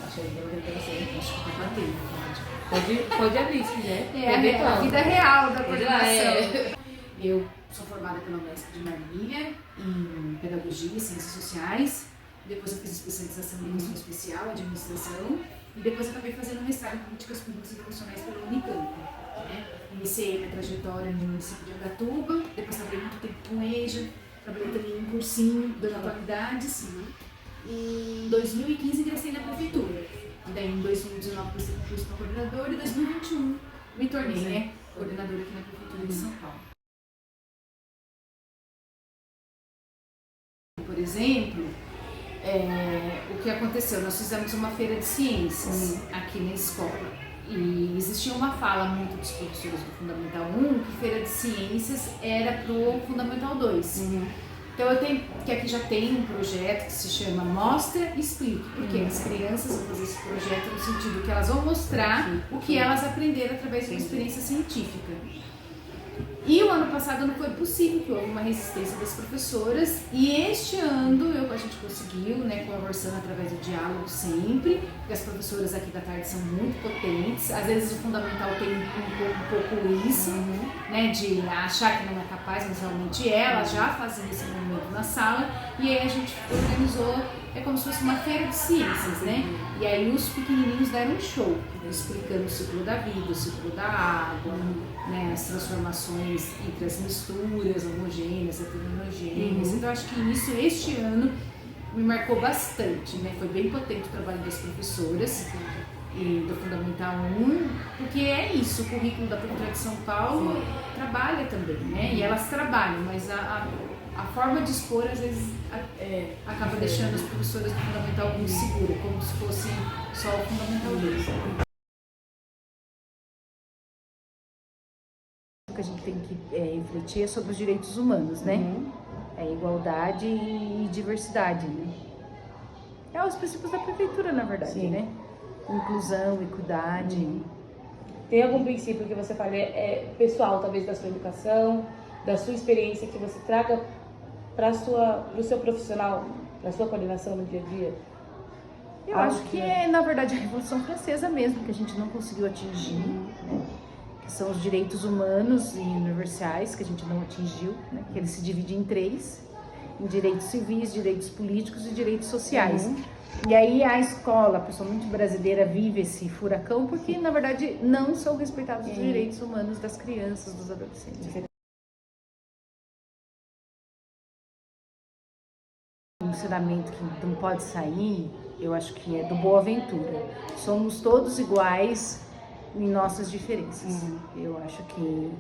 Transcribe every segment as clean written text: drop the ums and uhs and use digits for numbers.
Acho que eu vou pra você. Acho que tá batendo. Pode abrir se quiser. A vida real da coordenação. Eu sou formada pela Unesp de Marília em Pedagogia e Ciências Sociais. Depois eu fiz especialização em Educação Especial, Administração. E depois acabei fazendo um mestrado em Políticas Públicas e Educacionais pela Unicamp. Né? Iniciei minha trajetória no município de Angatuba, depois trabalhei muito tempo com EJA, trabalhei também em cursinho, dando atualidades. Em 2015 ingressei na prefeitura. E daí em 2019 comecei concurso para coordenador e em 2021 me tornei coordenadora aqui na prefeitura de São Paulo. Por exemplo, o que aconteceu? Nós fizemos uma feira de ciências aqui na escola. E existia uma fala muito dos professores do Fundamental 1 que feira de ciências era para o Fundamental 2. Então eu tenho, que aqui já tem um projeto que se chama Mostra e Explique, porque as crianças vão fazer esse projeto no sentido que elas vão mostrar o que elas aprenderam através de uma experiência científica. E o ano passado não foi possível, porque houve uma resistência das professoras, e este ano a gente conseguiu, né, conversando através do diálogo sempre, porque as professoras aqui da tarde são muito potentes, às vezes o fundamental tem um pouco isso, né, de achar que não é capaz, mas realmente elas já fazem esse momento na sala, e aí a gente organizou, como se fosse uma feira de ciências, né, e aí os pequenininhos deram um show, explicando o ciclo da vida, o ciclo da água, né, as transformações entre as misturas homogêneas, heterogêneas. Então acho que isso, este ano, me marcou bastante, né? Foi bem potente o trabalho das professoras e do Fundamental 1, porque é isso, o currículo da Prefeitura de São Paulo trabalha também, né? E elas trabalham, mas a forma de expor às vezes acaba deixando as professoras do Fundamental 1 segura, como se fosse só o Fundamental 2. O que a gente tem que refletir é sobre os direitos humanos, né? Igualdade e diversidade, né? É os princípios da prefeitura, na verdade, né? Inclusão, equidade. Tem algum princípio que você fale pessoal, talvez, da sua educação, da sua experiência, que você traga para o seu profissional, para a sua coordenação no dia a dia? Eu acho que na verdade, a Revolução Francesa mesmo, que a gente não conseguiu atingir, né? Que são os direitos humanos e universais, que a gente não atingiu, né? Que eles se dividem em 3, em direitos civis, direitos políticos e direitos sociais. E aí a escola, principalmente brasileira, vive esse furacão porque, na verdade, não são respeitados os direitos humanos das crianças, dos adolescentes. Um ensinamento que não pode sair, eu acho que é do Boaventura. Somos todos iguais em nossas diferenças. Eu acho que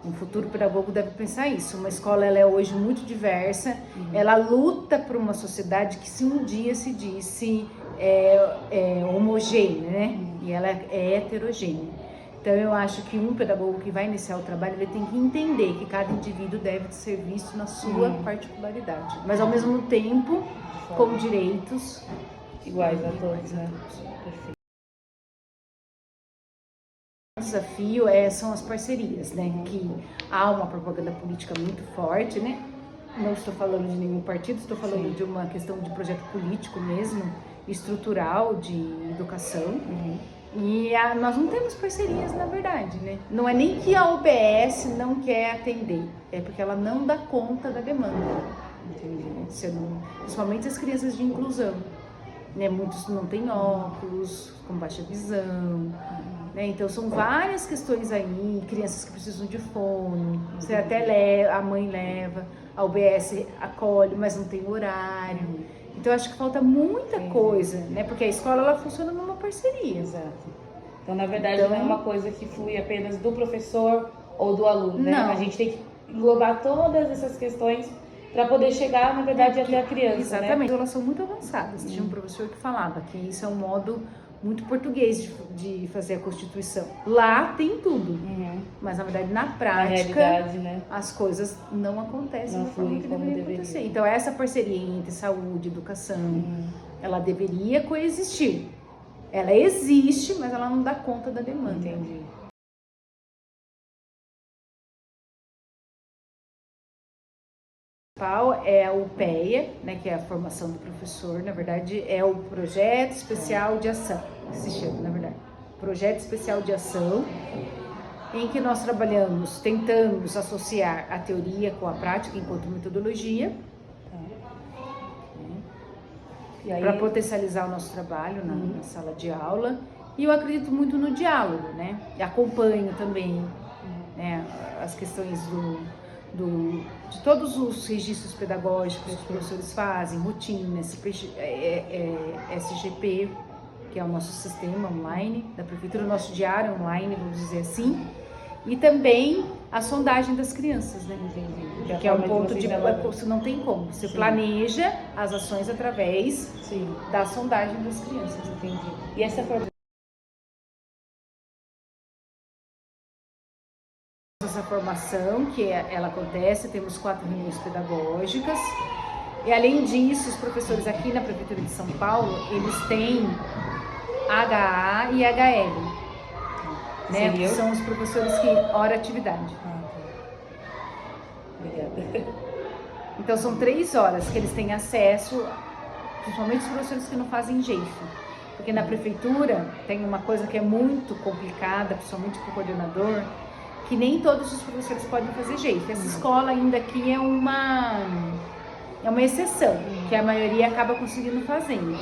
um futuro pedagogo deve pensar isso. Uma escola, ela é hoje muito diversa, ela luta por uma sociedade que se um dia se disse homogênea, né? E ela é heterogênea. Então eu acho que um pedagogo que vai iniciar o trabalho, ele tem que entender que cada indivíduo deve ser visto na sua particularidade, mas ao mesmo tempo com direitos iguais a todos, né? Perfeito. O desafio são as parcerias, né? Que há uma propaganda política muito forte, né? Não estou falando de nenhum partido, estou falando de uma questão de projeto político mesmo, estrutural, de educação. E nós não temos parcerias, na verdade, né? Não é nem que a UBS não quer atender, é porque ela não dá conta da demanda, entendeu? Principalmente as crianças de inclusão, né? Muitos não têm óculos, com baixa visão, né? Então são várias questões aí, crianças que precisam de fone, você até a mãe leva, a UBS acolhe, mas não tem horário. Então acho que falta muita coisa, né? Porque a escola, ela funciona numa parceria. Exato. Então, na verdade, não é uma coisa que flui apenas do professor ou do aluno, né? Não. A gente tem que englobar todas essas questões para poder chegar, na verdade, até a criança, exatamente. né? Elas são muito avançadas. Tinha um professor que falava que isso é um modo muito português de fazer a Constituição. Lá tem tudo, mas na verdade, na prática, realidade, né? as coisas não acontecem da forma que deveriam acontecer. Então essa parceria entre saúde e educação, ela deveria coexistir. Ela existe, mas ela não dá conta da demanda. Entendi. principal é o PEA, né, que é a formação do professor. Na verdade, é o Projeto Especial de Ação, que se chama, na verdade. Projeto Especial de Ação, em que nós tentamos associar a teoria com a prática enquanto metodologia, para potencializar o nosso trabalho na sala de aula. E eu acredito muito no diálogo, né? E acompanho também, né, as questões de todos os registros pedagógicos que os professores fazem, rotina, SGP, que é o nosso sistema online da prefeitura, o nosso diário online, vamos dizer assim, e também a sondagem das crianças, né? Entendi. Que é um ponto você não tem como, você planeja as ações através da sondagem das crianças. Entendi. E essa formação, que ela acontece, temos 4 reuniões pedagógicas, e além disso, os professores aqui na Prefeitura de São Paulo, eles têm HA e HL, né? Que são os professores que hora atividade. Obrigada. Então são 3 horas que eles têm acesso, principalmente os professores que não fazem GEIF, porque na prefeitura tem uma coisa que é muito complicada, principalmente para o coordenador, que nem todos os professores podem fazer GEIF. Essa escola ainda aqui é uma exceção, que a maioria acaba conseguindo fazendo.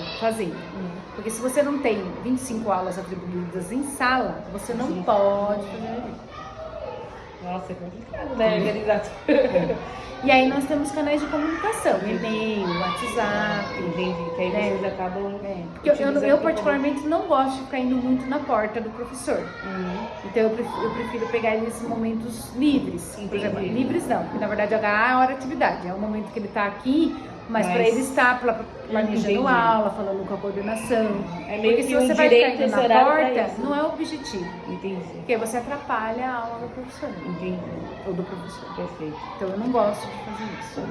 Porque se você não tem 25 aulas atribuídas em sala, você não pode fazer GEIF. Nossa, é complicado, né? Organizar. E aí nós temos canais de comunicação, e-mail, WhatsApp. Entendi, que aí vocês acabam... Porque eu particularmente não gosto de ficar indo muito na porta do professor. Então eu prefiro pegar ele nesses momentos livres. Por exemplo, livres não, porque na verdade HA é hora atividade, é o momento que ele está aqui, mas para ele estar planejando aula, falando com a coordenação. É meio porque que se você vai ficar indo na porta, não é o objetivo. Entendi. Porque você atrapalha a aula do professor. Entendi. Ou do professor. Perfeito. Então eu não gosto de fazer isso.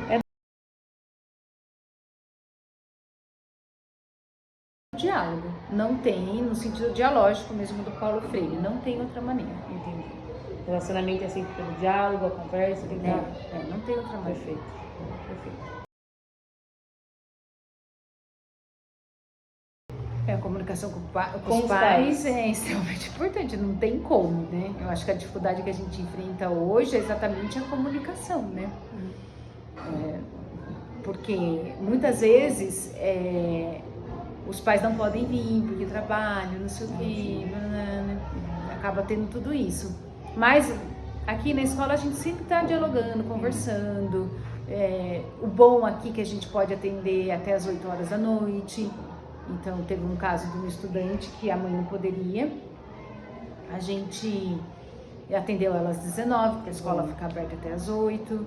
Diálogo. Não tem, no sentido dialógico mesmo do Paulo Freire, não tem outra maneira. Entendi. Relacionamento é sempre pelo diálogo, a conversa, tentar... não tem outra maneira. Perfeito. Perfeito. A comunicação com os pais é extremamente importante, não tem como, né? Eu acho que a dificuldade que a gente enfrenta hoje é exatamente a comunicação, né? Porque muitas vezes os pais não podem vir porque trabalham, não sei o quê, acaba tendo tudo isso. Mas aqui na escola a gente sempre está dialogando, conversando. O bom aqui é que a gente pode atender até as 8 horas da noite. Então teve um caso de um estudante que a mãe não poderia. A gente atendeu ela às 19, porque a escola fica aberta até às 8.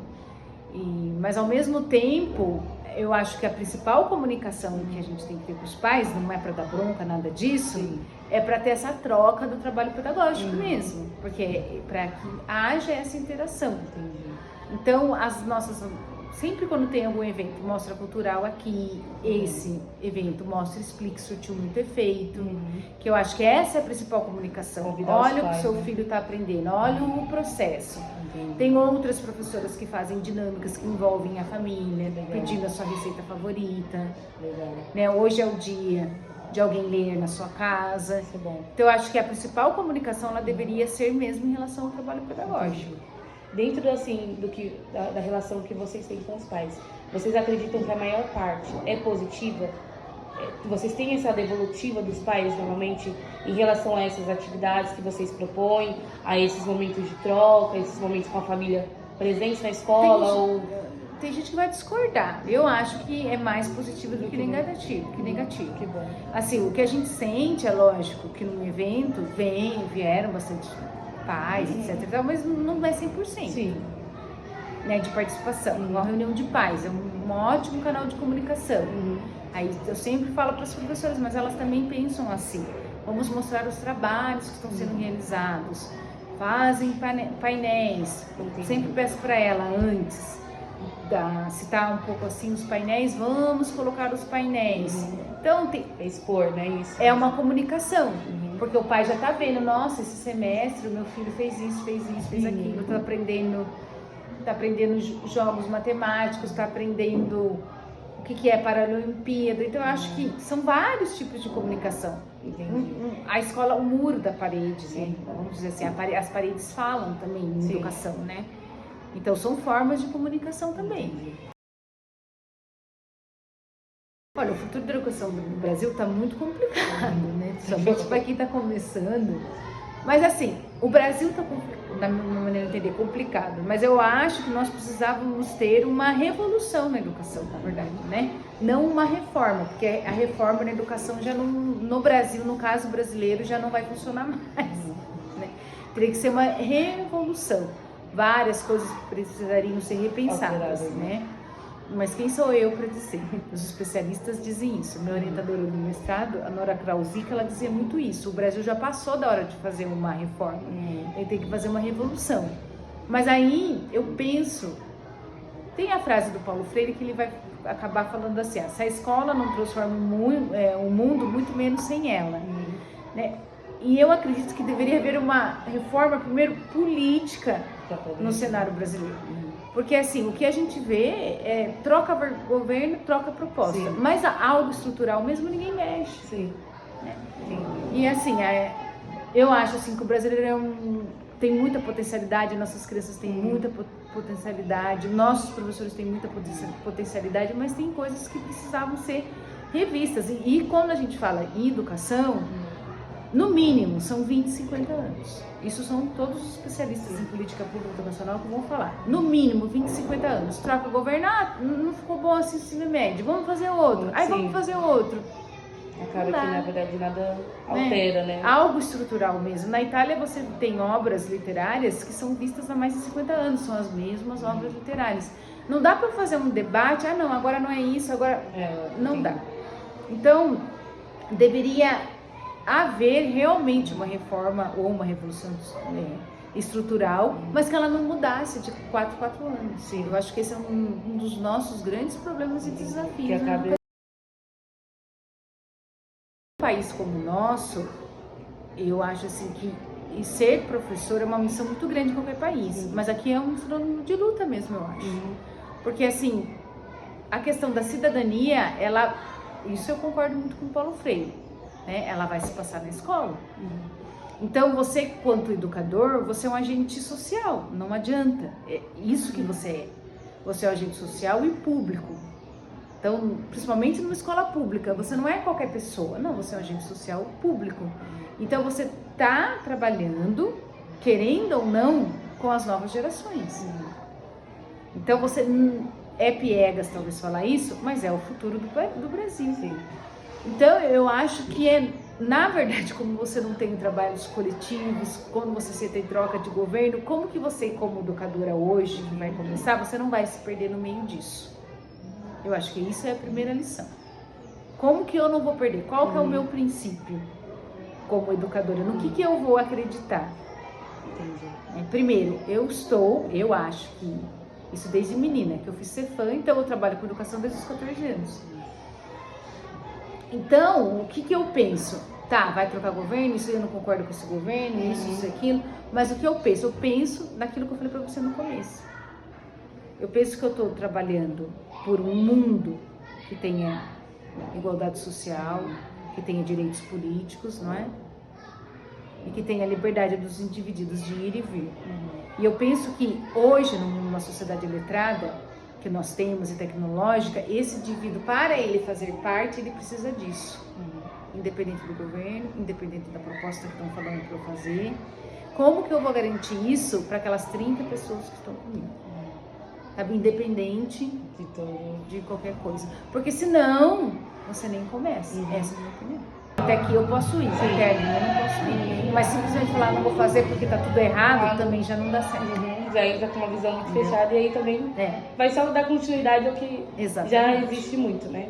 Mas ao mesmo tempo, eu acho que a principal comunicação que a gente tem que ter com os pais, não é para dar bronca, nada disso, é para ter essa troca do trabalho pedagógico mesmo, porque para que haja essa interação. Então, sempre quando tem algum evento, mostra cultural aqui, esse evento mostra Explique Surtiu Muito Efeito, que eu acho que essa é a principal comunicação. Olha o que o seu filho está aprendendo, olha o processo. Tem outras professoras que fazem dinâmicas que envolvem a família, pedindo a sua receita favorita. Né? Hoje é o dia de alguém ler na sua casa. Então eu acho que a principal comunicação ela deveria ser mesmo em relação ao trabalho pedagógico. Dentro assim, da relação que vocês têm com os pais, vocês acreditam que a maior parte é positiva? Vocês têm essa devolutiva dos pais, normalmente, em relação a essas atividades que vocês propõem, a esses momentos de troca, esses momentos com a família presente na escola? Tem gente que vai discordar. Eu acho que é mais positivo do que negativo. Que bom. Assim, o que a gente sente, é lógico, que no evento vieram bastante pais, etc. Mas não é 100%. Né, de participação. Uma reunião de pais é um ótimo canal de comunicação. Aí eu sempre falo para as professoras, mas elas também pensam assim. Vamos mostrar os trabalhos que estão sendo realizados. Fazem painéis. Sempre peço para ela antes citar um pouco assim os painéis, vamos colocar os painéis. Então expor, né? Isso. É uma comunicação. Porque o pai já está vendo, nossa, esse semestre o meu filho fez isso, fez aquilo, está aprendendo está aprendendo jogos matemáticos, está aprendendo o que é Paralimpíada. Então, eu acho que são vários tipos de comunicação. A escola, o muro da parede, né? Vamos dizer assim, as paredes falam também em educação, né? Então, são formas de comunicação também. Olha, o futuro da educação no Brasil está muito complicado, né? Principalmente para quem está começando. Mas assim, o Brasil está, na minha maneira de entender, complicado. Mas eu acho que nós precisávamos ter uma revolução na educação, na verdade, né? Não uma reforma, porque a reforma na educação já não, no Brasil, no caso brasileiro, já não vai funcionar mais, né? Teria que ser uma revolução. Várias coisas precisariam ser repensadas, né? Mas quem sou eu para dizer? Os especialistas dizem isso. Minha orientadora do mestrado, a Nora Krausic, ela dizia muito isso. O Brasil já passou da hora de fazer uma reforma. Ele tem que fazer uma revolução. Mas aí eu penso... Tem a frase do Paulo Freire que ele vai acabar falando assim, se a escola não transforma o mundo, muito menos sem ela. Né? E eu acredito que deveria haver uma reforma, primeiro, política no cenário brasileiro. Porque assim, o que a gente vê é troca governo, troca proposta. Sim. Mas algo estrutural mesmo ninguém mexe. Sim. Né? Sim. E assim, eu acho assim, que o brasileiro tem muita potencialidade, nossas crianças têm muita potencialidade, nossos professores têm muita potencialidade, mas tem coisas que precisavam ser revistas. E quando a gente fala em educação, no mínimo, são 20, 50 anos. Isso são todos os especialistas em política pública internacional que vão falar. No mínimo, 20, 50 anos. Troca governar, não ficou bom assim o ensino médio. Vamos fazer outro. Aí vamos fazer outro. Acaba que, na verdade, nada altera, né? Algo estrutural mesmo. Na Itália, você tem obras literárias que são vistas há mais de 50 anos. São as mesmas obras literárias. Não dá para fazer um debate, não, agora não é isso, agora... não dá. Então, deveria haver realmente uma reforma ou uma revolução estrutural, mas que ela não mudasse de 4 anos. Sim. Eu acho que esse é um dos nossos grandes problemas e desafios. Um país como o nosso, eu acho assim que ser professor é uma missão muito grande em qualquer país, mas aqui é um sinônimo de luta mesmo, eu acho. Porque assim, a questão da cidadania, isso eu concordo muito com o Paulo Freire. Né? Ela vai se passar na escola. Então você, quanto educador, você é um agente social, não adianta. É isso que você é. Você é um agente social e público. Então, principalmente numa escola pública, você não é qualquer pessoa, não, você é um agente social público. Então você está trabalhando, querendo ou não, com as novas gerações. Então você é piegas talvez falar isso, mas é o futuro do Brasil. Sim. Então, eu acho que na verdade, como você não tem trabalhos coletivos, quando você tem troca de governo, como que você, como educadora hoje, que vai começar, você não vai se perder no meio disso? Eu acho que isso é a primeira lição. Como que eu não vou perder? Qual que é o meu princípio como educadora? No que eu vou acreditar? Primeiro, eu acho que, isso desde menina, que eu fiz Cefam, então eu trabalho com educação desde os 14 anos. Então, o que eu penso? Tá, vai trocar governo, isso eu não concordo com esse governo, isso, aquilo. Mas o que eu penso? Eu penso naquilo que eu falei pra você no começo. Eu penso que eu estou trabalhando por um mundo que tenha igualdade social, que tenha direitos políticos, não é? E que tenha a liberdade dos indivíduos de ir e vir. E eu penso que hoje, numa sociedade letrada, que nós temos e tecnológica, esse indivíduo, para ele fazer parte, ele precisa disso. Independente do governo, independente da proposta que estão falando para eu fazer. Como que eu vou garantir isso para aquelas 30 pessoas que estão comigo? Sabe? Independente de qualquer coisa. Porque senão, você nem começa. Essa é a minha opinião. Até aqui eu posso ir, até ali eu não posso ir. Mas simplesmente falar, não vou fazer porque tá tudo errado, também já não dá certo. Já entra com uma visão muito fechada e aí também vai só dar continuidade ao que já existe muito, né?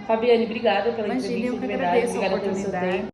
Fabiane, obrigada pela entrevista, de verdade. Obrigada pelo seu tempo.